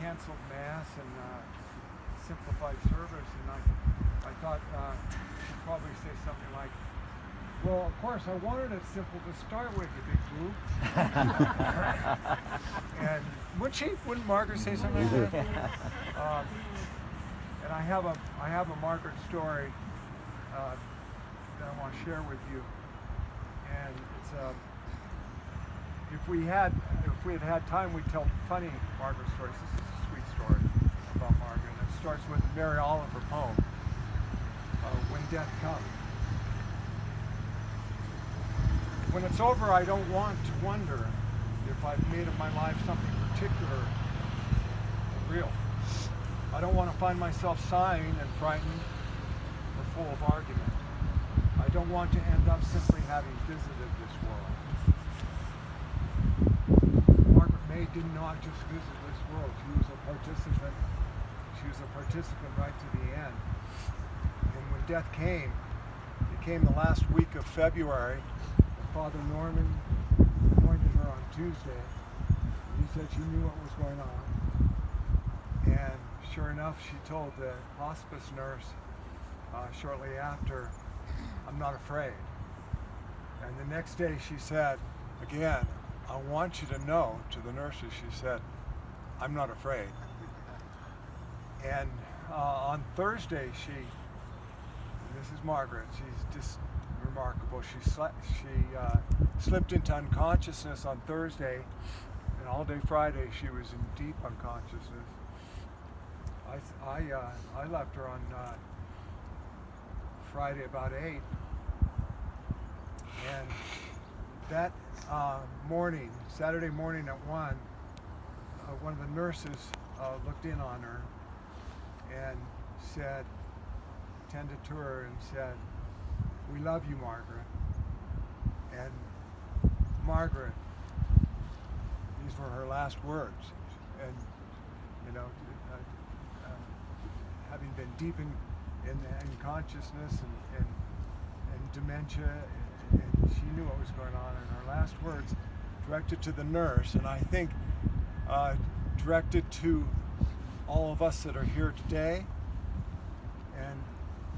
canceled Mass and simplified service, and I thought she'd probably say something like, well, of course, I wanted it simple to start with, you big boo. And wouldn't Margaret say something like that? And I have a Margaret story that I want to share with you. And it's if we had had time, we'd tell funny Margaret stories. This is a sweet story about Margaret. And it starts with a Mary Oliver poem, When Death Comes. When it's over, I don't want to wonder if I've made of my life something particular and real. I don't want to find myself sighing and frightened or full of argument. I don't want to end up simply having visited this world. Margaret May did not just visit this world. She was a participant. She was a participant right to the end. And when death came, it came the last week of February. Father Norman anointed her on Tuesday. He said she knew what was going on. And sure enough, she told the hospice nurse shortly after, I'm not afraid. And the next day she said, again, I want you to know, to the nurses, she said, I'm not afraid. And on Thursday, this is Margaret, she's just remarkable. She slipped into unconsciousness on Thursday, and all day Friday she was in deep unconsciousness. I left her on Friday about 8, and that morning, Saturday morning at 1, one of the nurses looked in on her and said, tended to her and said, "We love you, Margaret." And Margaret, these were her last words. And, you know, having been deep in consciousness and dementia, and she knew what was going on. And her last words, directed to the nurse, and I think directed to all of us that are here today, and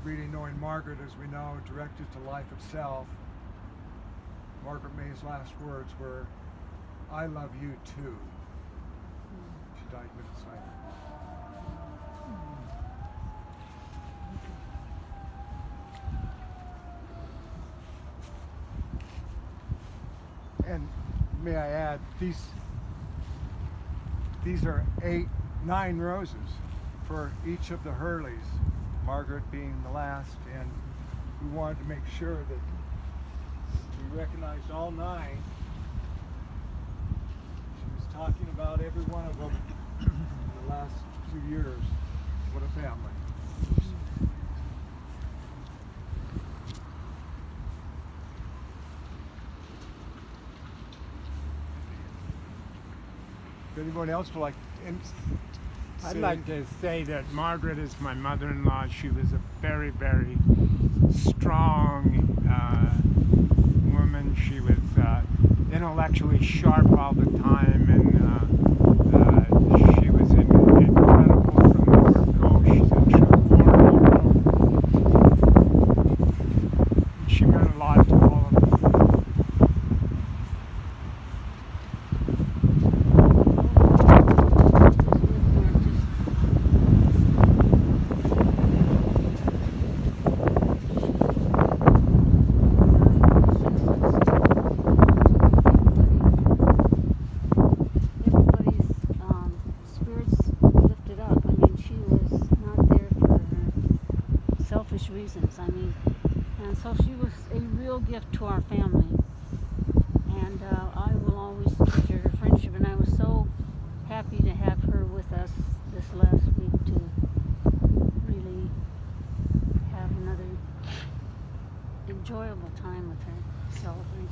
really knowing Margaret as we know, directed to life itself. Margaret May's last words were, "I love you too." She died minutes later. And may I add, these are 9 roses for each of the Hurleys, Margaret being the last, and we wanted to make sure that we recognized all 9. She was talking about every one of them in the last 2 years. What a family. If anyone else would like to I'd like to say that Margaret is my mother-in-law. She was a very, very strong woman. She was intellectually sharp all the time, and she was incredible from the word go. She's a true warrior. She meant a lot to all of us. Reasons. And so she was a real gift to our family, and I will always treasure her friendship, and I was so happy to have her with us this last week to really have another enjoyable time with her, celebrate.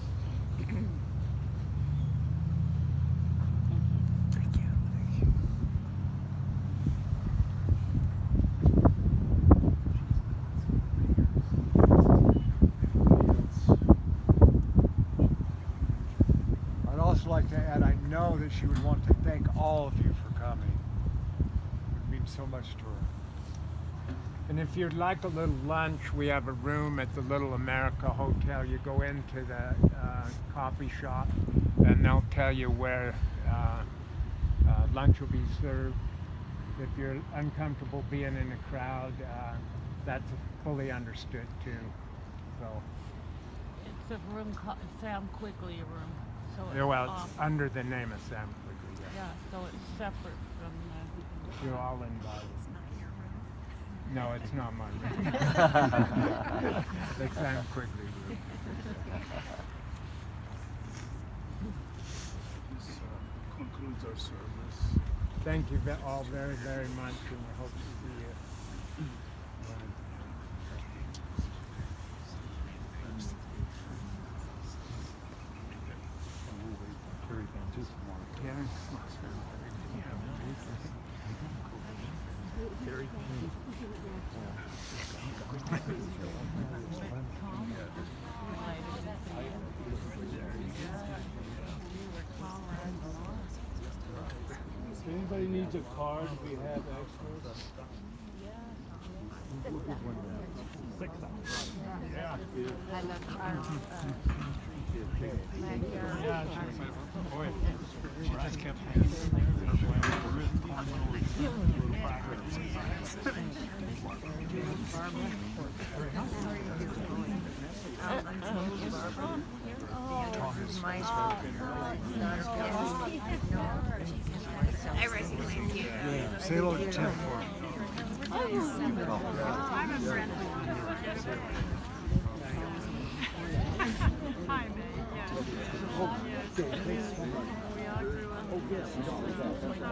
like to add, I know that she would want to thank all of you for coming. so much to her. And if you'd like a little lunch, we have a room at the Little America Hotel. You go into the coffee shop, and they'll tell you where lunch will be served. If you're uncomfortable being in a crowd, that's fully understood too. So, It's a room called Sam Quigley room. So it's, yeah, well, it's under the name of Sam Quigley. yeah, so it's separate from the. You're all invited. It's not your room. No, it's not my room. The Sam Quigley room. This concludes our service. Thank you all very, very much, and we hope to see you. If anybody needs a card, we have extras. I recognize you. Say hello to Tim for me. I'm a friend. Hi, May. Yeah. We all grew up.